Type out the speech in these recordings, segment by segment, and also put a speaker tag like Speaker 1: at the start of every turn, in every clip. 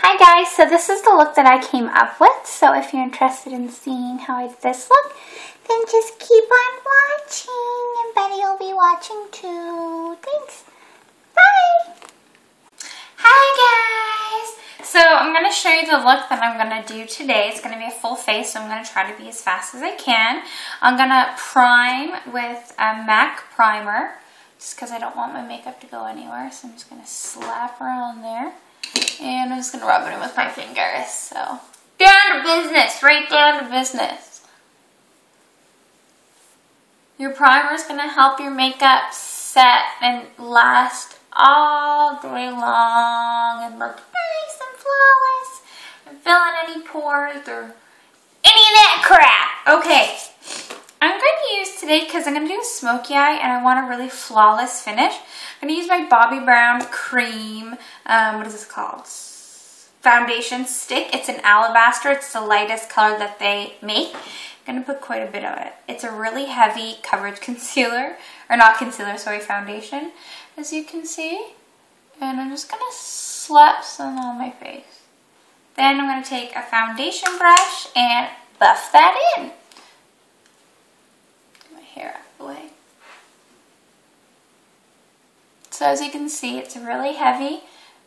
Speaker 1: Hi guys, so this is the look that I came up with. So if you're interested in seeing how I did this look, then just keep on watching and Betty will be watching too. Thanks. Bye. Hi guys. So I'm going to show you the look that I'm going to do today. It's going to be a full face, so I'm going to try to be as fast as I can. I'm going to prime with a MAC primer, just because I don't want my makeup to go anywhere. So I'm just going to slap her on there. And I'm just going to rub it in with my fingers. So, down to business. Right down to business. Your primer is going to help your makeup set and last all day long and look nice and flawless. And fill in any pores or any of that crap. Okay. I'm going to use today, because I'm going to do a smoky eye and I want a really flawless finish. I'm going to use my Bobbi Brown cream, what is this called? Foundation stick. It's an alabaster. It's the lightest color that they make. I'm going to put quite a bit of it. It's a really heavy coverage concealer, or not concealer, sorry, foundation, as you can see. And I'm just going to slap some on my face. Then I'm going to take a foundation brush and buff that in. Hair out of the way. So as you can see, it's really heavy,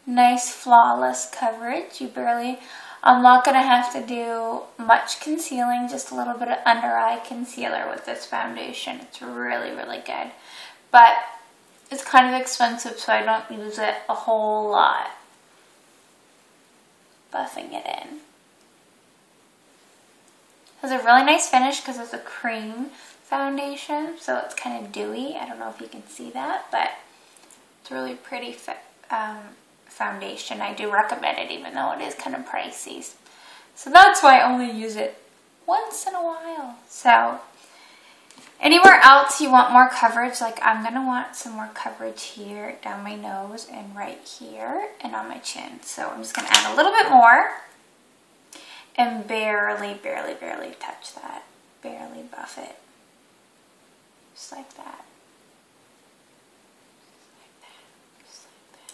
Speaker 1: nice flawless coverage. I'm not going to have to do much concealing, just a little bit of under eye concealer with this foundation. It's really, really good. But it's kind of expensive, so I don't use it a whole lot. Buffing it in. It has a really nice finish because it's a cream foundation, so it's kind of dewy. I don't know if you can see that, but it's a really pretty foundation. I do recommend it, even though it is kind of pricey. So that's why I only use it once in a while. So anywhere else you want more coverage, like I'm going to want some more coverage here, down my nose, and right here, and on my chin. So I'm just going to add a little bit more, and barely touch that. Barely buff it. Just like that. Just like that.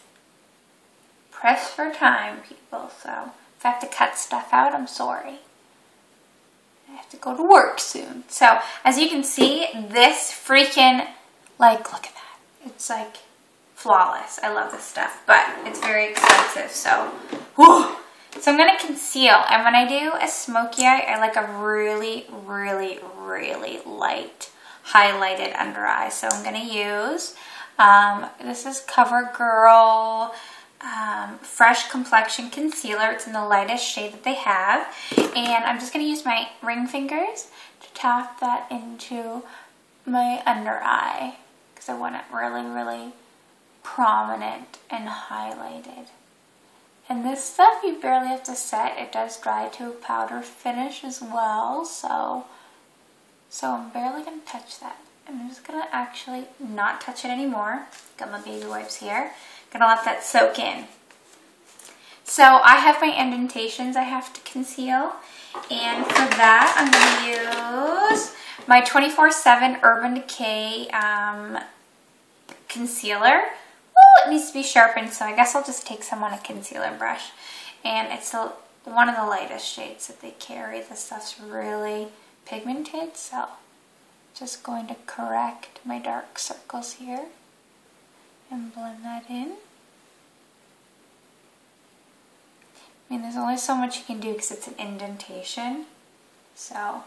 Speaker 1: Press for time, people. So if I have to cut stuff out, I'm sorry. I have to go to work soon. So as you can see, this freaking, like, look at that. It's like flawless. I love this stuff, but it's very expensive. So, whew. So I'm going to conceal. And when I do a smoky eye, I like a really light highlighted under eye. So I'm going to use, this is CoverGirl Fresh Complexion Concealer. It's in the lightest shade that they have. And I'm just going to use my ring fingers to tap that into my under eye, because I want it really prominent and highlighted. And this stuff you barely have to set. It does dry to a powder finish as well, so I'm barely going to touch that. I'm just going to actually not touch it anymore. Got my baby wipes here. Gonna let that soak in. So I have my indentations I have to conceal. And for that, I'm going to use my 24/7 Urban Decay concealer. It needs to be sharpened, so I guess I'll just take some on a concealer brush. And it's one of the lightest shades that they carry. This stuff's really pigmented, so just going to correct my dark circles here and blend that in. I mean, there's only so much you can do because it's an indentation, so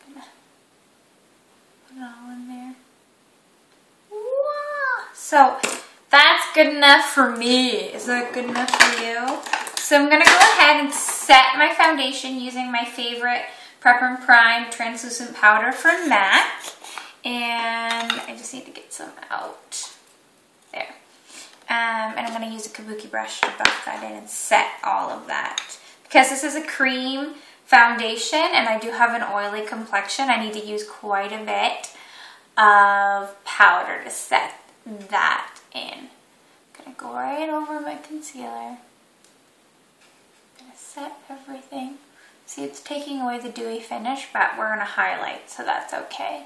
Speaker 1: I'm gonna put it all in there. So that's good enough for me. Is that good enough for you? So I'm going to go ahead and set my foundation using my favorite Prep and Prime translucent powder from MAC. And I just need to get some out. There. And I'm going to use a kabuki brush to buff that in and set all of that. Because this is a cream foundation and I do have an oily complexion, I need to use quite a bit of powder to set that in. I'm going to go right over my concealer. I'm going to set everything. See, it's taking away the dewy finish, but we're going to highlight, so that's okay.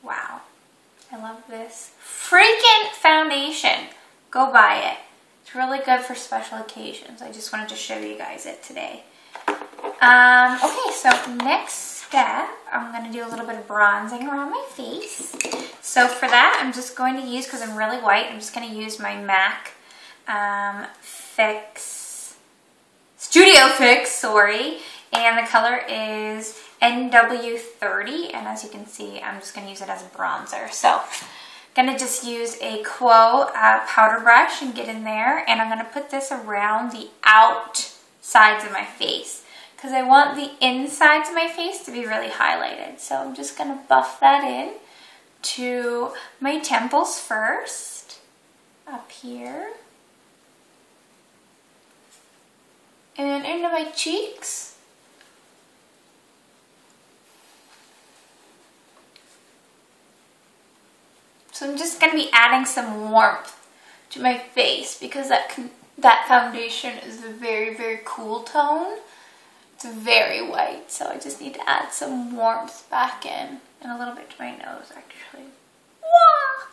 Speaker 1: Wow. I love this freaking foundation. Go buy it. It's really good for special occasions. I just wanted to show you guys it today. Okay, so next step, I'm going to do a little bit of bronzing around my face. So for that, I'm just going to use, because I'm really white, I'm just going to use my MAC Studio Fix, sorry. And the color is NW30, and as you can see, I'm just going to use it as a bronzer. So I'm going to just use a Quo powder brush and get in there, and I'm going to put this around the outsides of my face because I want the insides of my face to be really highlighted. So I'm just going to buff that in to my temples first, up here, and into my cheeks. So I'm just going to be adding some warmth to my face because that foundation is a very, very cool tone. It's very white, so I just need to add some warmth back in and a little bit to my nose, actually. Wah!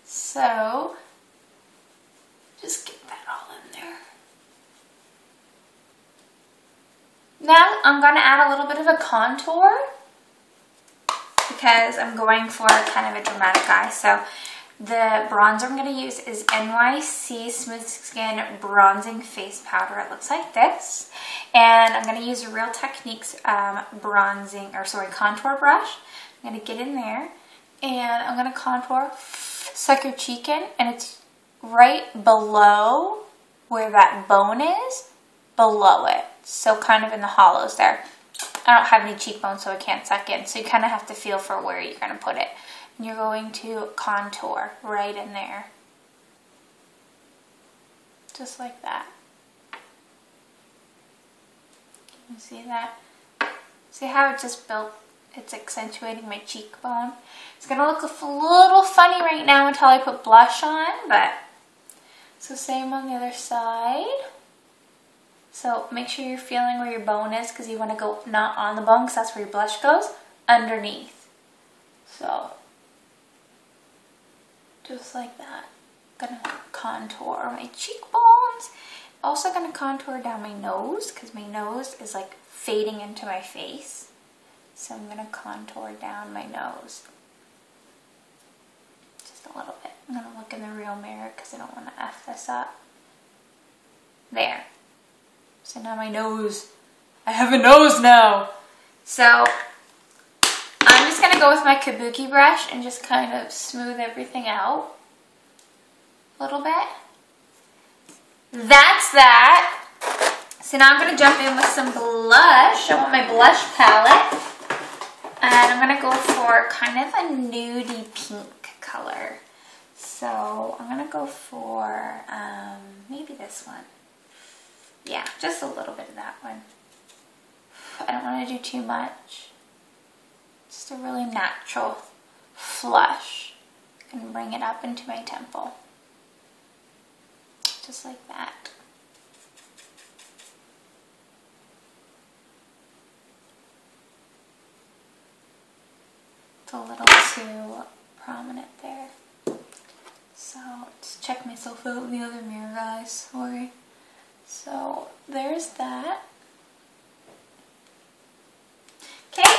Speaker 1: So just get that all in there. Now I'm going to add a little bit of a contour because I'm going for kind of a dramatic eye. So the bronzer I'm going to use is NYC Smooth Skin Bronzing Face Powder. It looks like this. And I'm going to use a Real Techniques contour brush. I'm going to get in there and I'm going to contour, suck your cheek in, and it's right below where that bone is, below it. So kind of in the hollows there. I don't have any cheekbones, so I can't suck in. So you kind of have to feel for where you're going to put it. And you're going to contour right in there. Just like that. Can you see that? See how it just built? It's accentuating my cheekbone. It's going to look a little funny right now until I put blush on, but so same on the other side. So make sure you're feeling where your bone is because you want to go not on the bone because that's where your blush goes, underneath. So just like that. I'm going to contour my cheekbones. Also going to contour down my nose because my nose is like fading into my face. So I'm going to contour down my nose. Just a little bit. I'm going to look in the real mirror because I don't want to F this up. There. So now my nose, I have a nose now. So I'm just going to go with my kabuki brush and just kind of smooth everything out a little bit. That's that. So now I'm going to jump in with some blush. I want my blush palette. And I'm going to go for kind of a nudie pink color. So I'm going to go for maybe this one. Yeah, just a little bit of that one. I don't want to do too much. Just a really natural flush. I can bring it up into my temple. Just like that. It's a little too prominent there. So, just check myself out in the other mirror, guys. Sorry. So, there's that. Okay,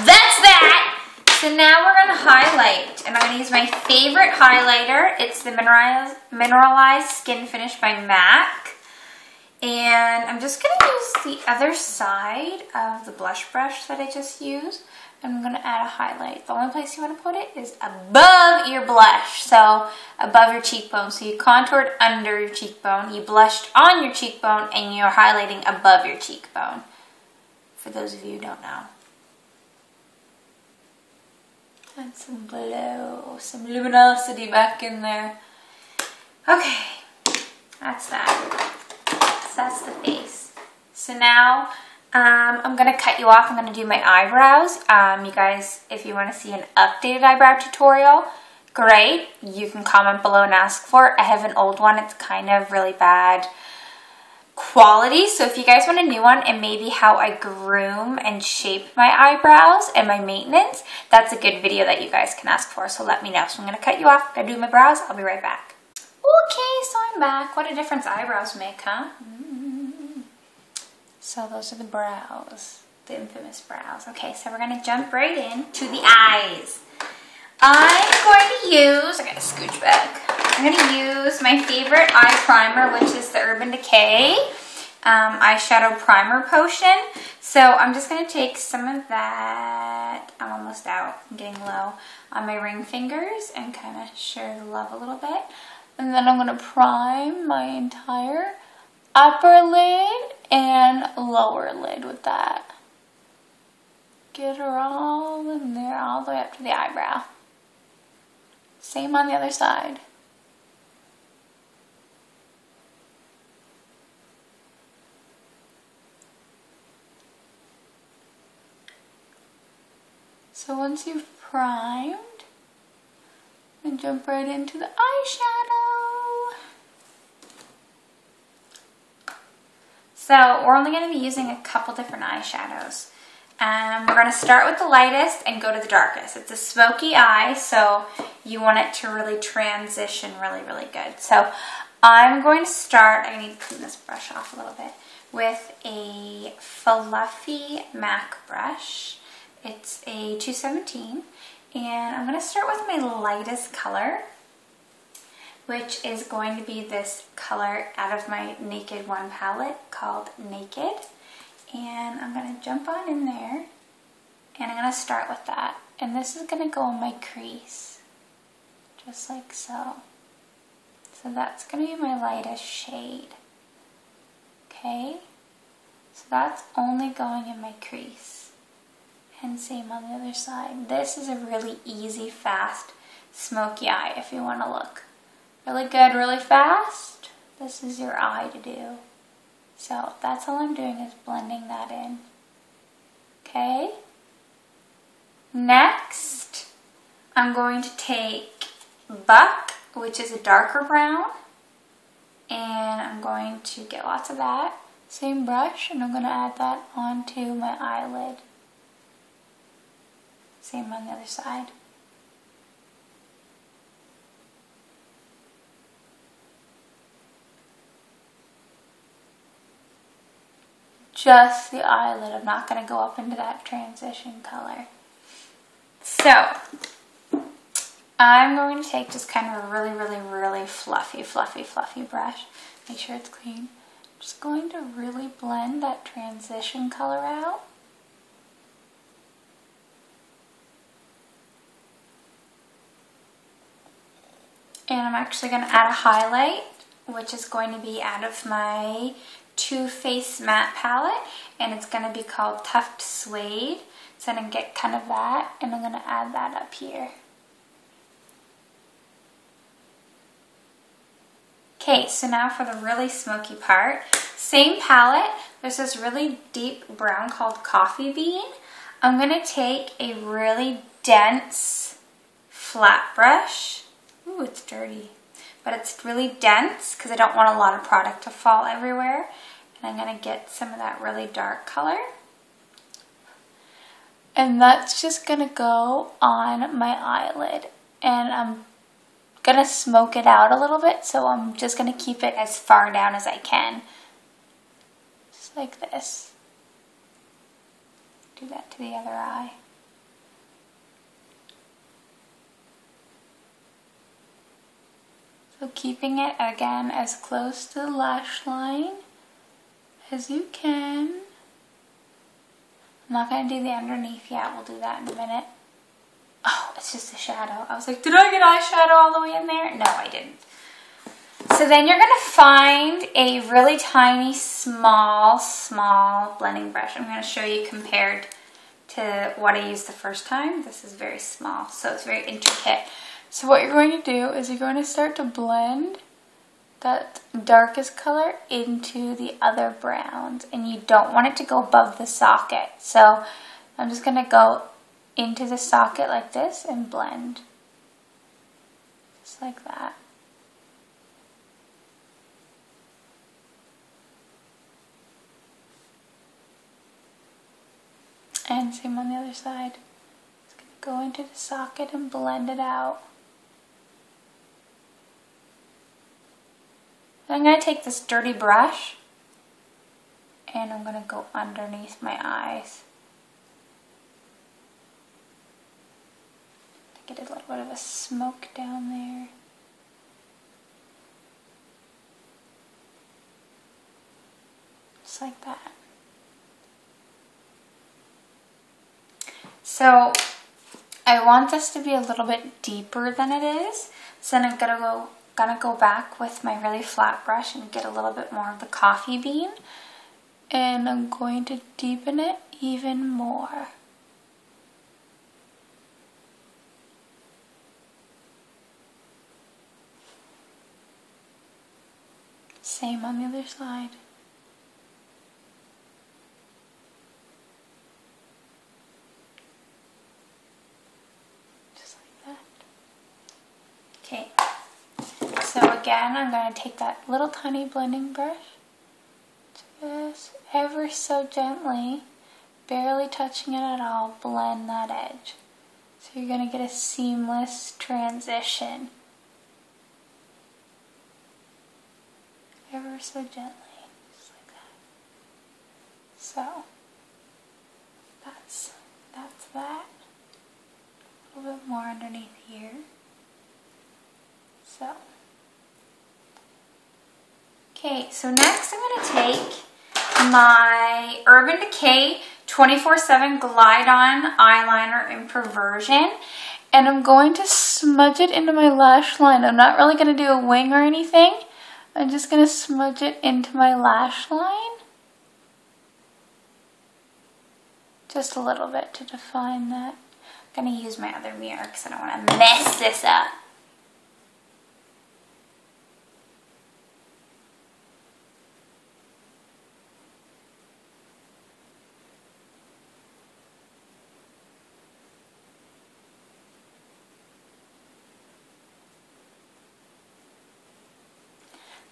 Speaker 1: that's that. So now we're going to highlight, and I'm going to use my favorite highlighter. It's the Mineralized Skin Finish by MAC. And I'm just going to use the other side of the blush brush that I just used. I'm going to add a highlight. The only place you want to put it is above your blush, so above your cheekbone. So you contoured under your cheekbone, you blushed on your cheekbone, and you're highlighting above your cheekbone. For those of you who don't know. And some glow, some luminosity back in there. Okay, that's that. So that's the face. So now I'm going to cut you off. I'm going to do my eyebrows. You guys, if you want to see an updated eyebrow tutorial, great. You can comment below and ask for it. I have an old one. It's kind of really bad quality. So if you guys want a new one and maybe how I groom and shape my eyebrows and my maintenance, that's a good video that you guys can ask for. So let me know. So I'm going to cut you off. Gotta do my brows. I'll be right back. Okay, so I'm back. What a difference eyebrows make, huh? So those are the brows, the infamous brows. Okay, so we're gonna jump right in to the eyes. I'm going to use, I gotta scooch back. I'm gonna use my favorite eye primer, which is the Urban Decay eyeshadow primer potion. So I'm just gonna take some of that, I'm almost out, I'm getting low, on my ring fingers and kind of share the love a little bit. And then I'm gonna prime my entire upper lid and lower lid with that. Get her all in there, all the way up to the eyebrow. Same on the other side. So once you've primed, and jump right into the eyeshadow. So we're only going to be using a couple different eyeshadows. We're going to start with the lightest and go to the darkest. It's a smoky eye, so you want it to really transition really, really good. So I'm going to start, I need to clean this brush off a little bit, with a fluffy MAC brush. It's a 217, and I'm going to start with my lightest color, which is going to be this color out of my Naked One palette called Naked. And I'm going to jump on in there, and I'm going to start with that. And this is going to go in my crease, just like so. So that's going to be my lightest shade. Okay? So that's only going in my crease. And same on the other side. This is a really easy, fast, smoky eye if you want to look really good, really fast. This is your eye to do. So that's all I'm doing is blending that in. Okay? Next, I'm going to take Buck, which is a darker brown, and I'm going to get lots of that. Same brush, and I'm going to add that onto my eyelid. Same on the other side. Just the eyelid. I'm not going to go up into that transition color. So, I'm going to take just kind of a really, really, really fluffy brush. Make sure it's clean. I'm just going to really blend that transition color out. And I'm actually going to add a highlight, which is going to be out of my Too Faced matte palette, and it's going to be called Tuft Suede. So I'm going to get kind of that, and I'm going to add that up here. Okay, so now for the really smoky part. Same palette, there's this really deep brown called Coffee Bean. I'm going to take a really dense flat brush. Ooh, it's dirty. But it's really dense because I don't want a lot of product to fall everywhere. And I'm going to get some of that really dark color. And that's just going to go on my eyelid. And I'm going to smoke it out a little bit, so I'm just going to keep it as far down as I can. Just like this. Do that to the other eye. So keeping it, again, as close to the lash line as you can. I'm not going to do the underneath yet. We'll do that in a minute. Oh, it's just a shadow. I was like, did I get eyeshadow all the way in there? No, I didn't. So then you're going to find a really tiny, small blending brush. I'm going to show you compared to what I used the first time. This is very small, so it's very intricate. So what you're going to do is you're going to start to blend that darkest color into the other browns, and you don't want it to go above the socket. So I'm just going to go into the socket like this and blend. Just like that. And same on the other side. It's going to go into the socket and blend it out. I'm going to take this dirty brush and I'm going to go underneath my eyes to get a little bit of a smoke down there. Just like that. So I want this to be a little bit deeper than it is. So then I'm gonna go back with my really flat brush and get a little bit more of the coffee bean. And I'm going to deepen it even more. Same on the other side. Just like that. Okay. So again, I'm going to take that little tiny blending brush, just ever so gently, barely touching it at all, blend that edge. So you're going to get a seamless transition. Ever so gently, just like that. So, that's that. A little bit more underneath here. So. Okay, so next I'm going to take my Urban Decay 24/7 Glide On Eyeliner in Perversion, and I'm going to smudge it into my lash line. I'm not really going to do a wing or anything. I'm just going to smudge it into my lash line. Just a little bit to define that. I'm going to use my other mirror because I don't want to mess this up.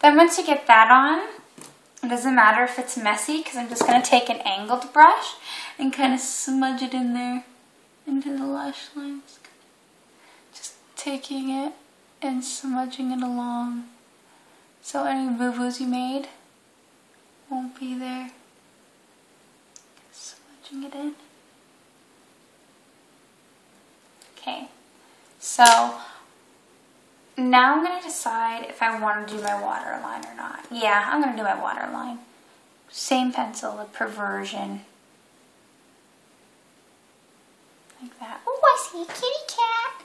Speaker 1: Then once you get that on, it doesn't matter if it's messy because I'm just going to take an angled brush and kind of smudge it in there into the lash lines. Just taking it and smudging it along so any boo-boos you made won't be there. Smudging it in. Okay, so now I'm going to decide if I want to do my waterline or not. Yeah, I'm going to do my waterline. Same pencil, the Perversion. Like that. Oh, I see a kitty cat.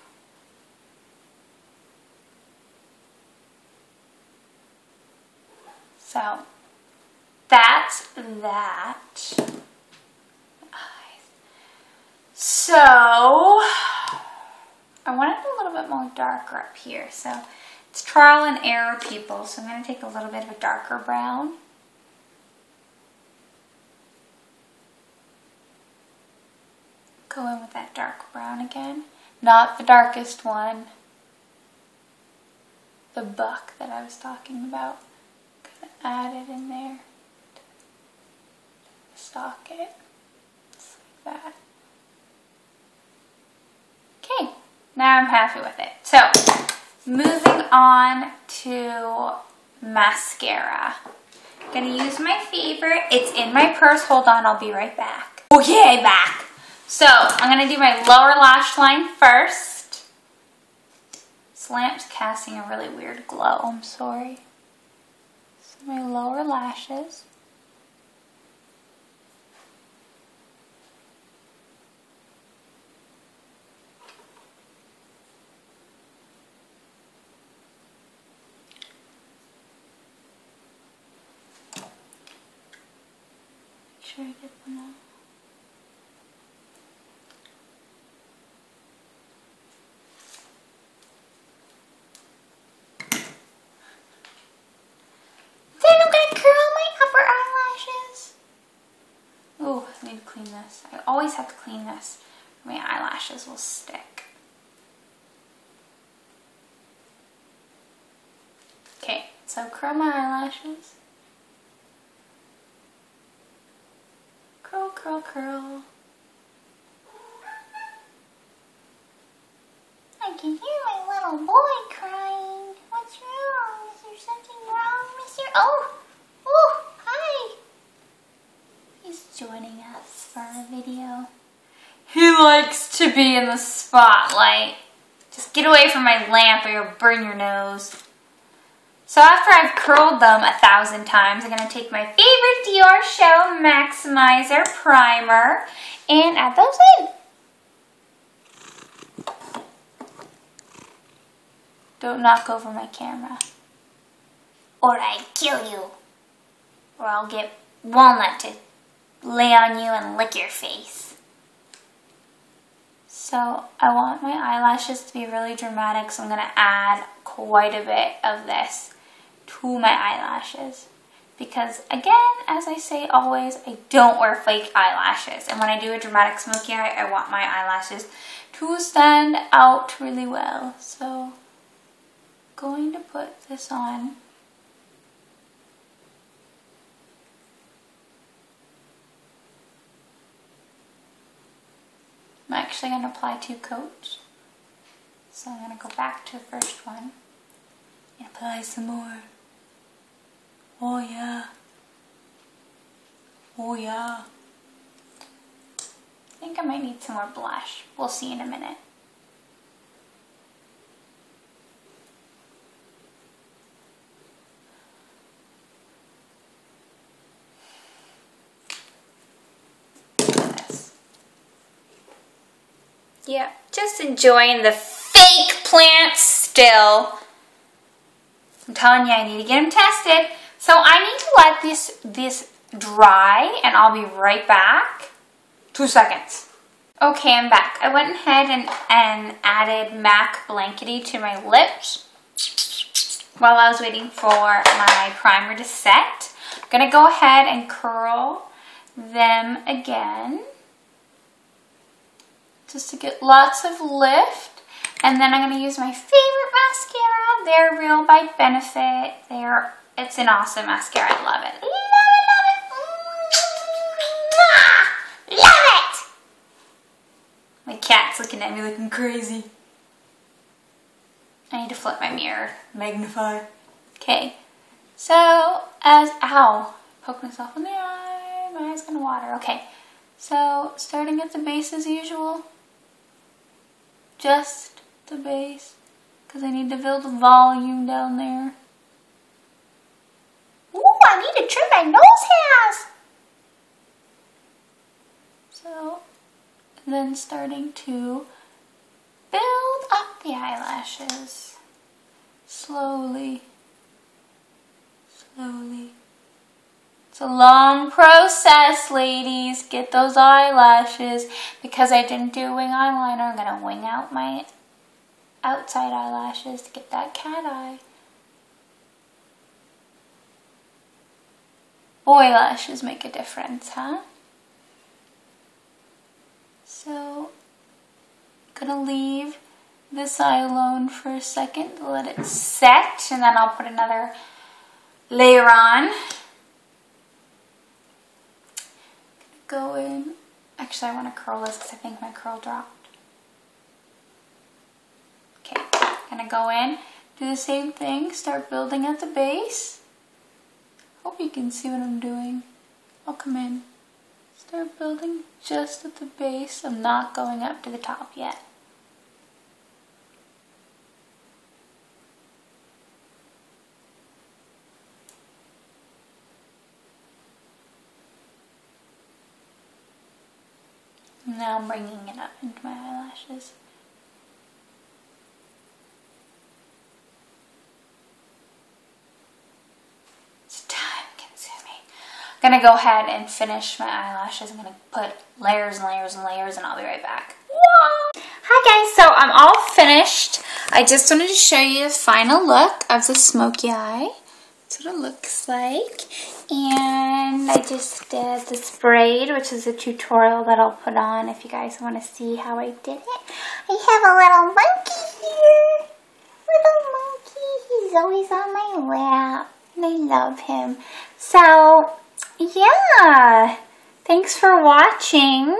Speaker 1: So, that's that. So, I want it a little bit more darker up here, so it's trial and error, people. So I'm going to take a little bit of a darker brown. Go in with that dark brown again. Not the darkest one. The buck that I was talking about. Gonna add it in there. Socket. Just like that. Okay. Now I'm happy with it. So, moving on to mascara. I'm going to use my favorite. It's in my purse. Hold on, I'll be right back. Okay, back. So, I'm going to do my lower lash line first. This lamp's casting a really weird glow. I'm sorry. So, my lower lashes. Sure I get them all. Then I'm going to curl my upper eyelashes. Oh, I need to clean this. I always have to clean this or my eyelashes will stick. Okay, so curl my eyelashes. Curl, curl, curl. Oh, oh, hi. He's joining us for our video. He likes to be in the spotlight. Just get away from my lamp or you'll burn your nose. So after I've curled them 1,000 times, I'm going to take my favorite Dior Show Maximizer Primer and add those in. Don't knock over my camera. Or I kill you. Or I'll get Walnut to lay on you and lick your face. So I want my eyelashes to be really dramatic, so I'm going to add quite a bit of this to my eyelashes. Because again, as I say always, I don't wear fake eyelashes. And when I do a dramatic smoky eye, I want my eyelashes to stand out really well. So going to put this on. I'm actually going to apply 2 coats. So I'm going to go back to the first one and apply some more. Oh yeah. Oh yeah. I think I might need some more blush. We'll see in a minute. Yeah, just enjoying the fake plants still. I'm telling you, I need to get them tested. So I need to let this dry, and I'll be right back. 2 seconds. Okay, I'm back. I went ahead and added MAC Blankety to my lips while I was waiting for my primer to set. I'm going to go ahead and curl them again, just to get lots of lift. And then I'm going to use my favorite mascara. They're Real by Benefit. It's an awesome mascara. I love it. Love it, love it. Love it! My cat's looking at me looking crazy. I need to flip my mirror. Magnify. Okay. So, ow. Poke myself in the eye. My eye's going to water. Okay. So, starting at the base as usual. Just the base, because I need to build volume down there. Ooh, I need to trim my nose hairs. So, then starting to build up the eyelashes. Slowly. Slowly. It's a long process, ladies. Get those eyelashes. Because I didn't do wing eyeliner, I'm going to wing out my outside eyelashes to get that cat eye. Boy lashes make a difference, huh? So, I'm going to leave this eye alone for a second to let it set, and then I'll put another layer on. Go in. Actually, I want to curl this because I think my curl dropped. Okay, I'm going to go in, do the same thing, start building at the base. Hope you can see what I'm doing. I'll come in. Start building just at the base. I'm not going up to the top yet. Now I'm bringing it up into my eyelashes. It's time consuming. I'm going to go ahead and finish my eyelashes. I'm going to put layers and layers and layers, and I'll be right back. Whoa! Hi guys, so I'm all finished. I just wanted to show you the final look of the smoky eye. That's what it looks like. And I just did this braid, which is a tutorial that I'll put on if you guys want to see how I did it. I have a little monkey here. Little monkey. He's always on my lap. And I love him. So, yeah. Thanks for watching.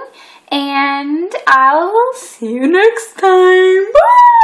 Speaker 1: And I will see you next time. Bye!